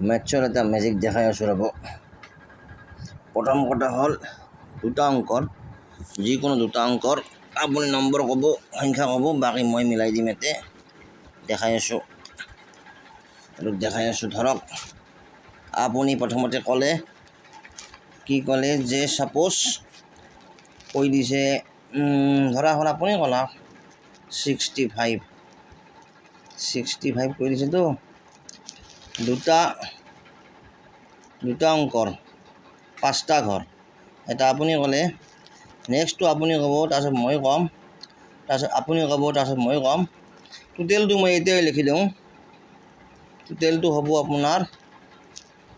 মেথছৰ এটা মেজিক দেখাই আছোঁ ৰ'ব। প্ৰথম কথা হ'ল দুটা অংকৰ, যিকোনো দুটা অংকৰ আপুনি নম্বৰ ক'ব, সংখ্যা ক'ব, বাকী মই মিলাই দিম। ইয়াতে দেখাই আছোঁ ধৰক আপুনি প্ৰথমতে ক'লে কি ক'লে যে ছাপ'জ কৈ দিছে ধৰা হ'ল আপুনি ক'লা 65 কৈ দিছেতো। দুটা অংকৰ 5টা ঘৰ, এটা আপুনি ক'লে, নেক্সটটো আপুনি ক'ব, তাৰপিছত মই ক'ম, তাৰপিছত আপুনি ক'ব, তাৰপিছত মই ক'ম। টোটেলটো মই এতিয়াই লিখি দিওঁ। টোটেলটো হ'ব আপোনাৰ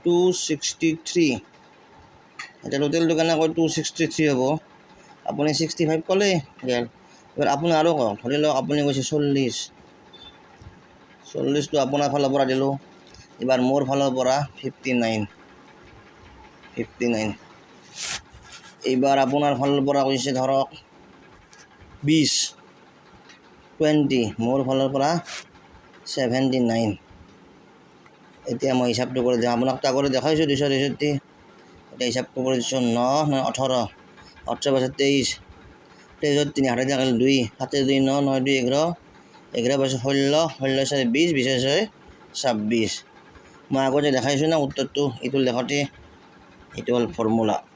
263। এতিয়া টোটেলটো কেনেকৈ 263 হ'ব? আপুনি 65 ক'লেই গেল। এবাৰ আপুনি আৰু কওক, ধৰি লওক আপুনি কৈছে 40টো আপোনাৰ ফালৰ পৰা দিলোঁ। এবাৰ মোৰ ফালৰ পৰা 59। এইবাৰ আপোনাৰ ফালৰ পৰা কৈছে ধৰক 20, মোৰ ফালৰ পৰা 79। এতিয়া মই হিচাপটো কৰি দিওঁ, আপোনাক আগতে দেখাইছোঁ 263। এতিয়া হিচাপটো কৰি দিছোঁ 9 18, 18 পাছত 23, 23ত 3 হাতে থাকিল 2, 7 2 9, 9 2 11, 11 পাছত 16, 16 4 20, 20 6 26। মই আগতে দেখাইছোঁ না উত্তৰটো, এইটো লেখোঁতে এইটো হ'ল ফৰ্মুলা।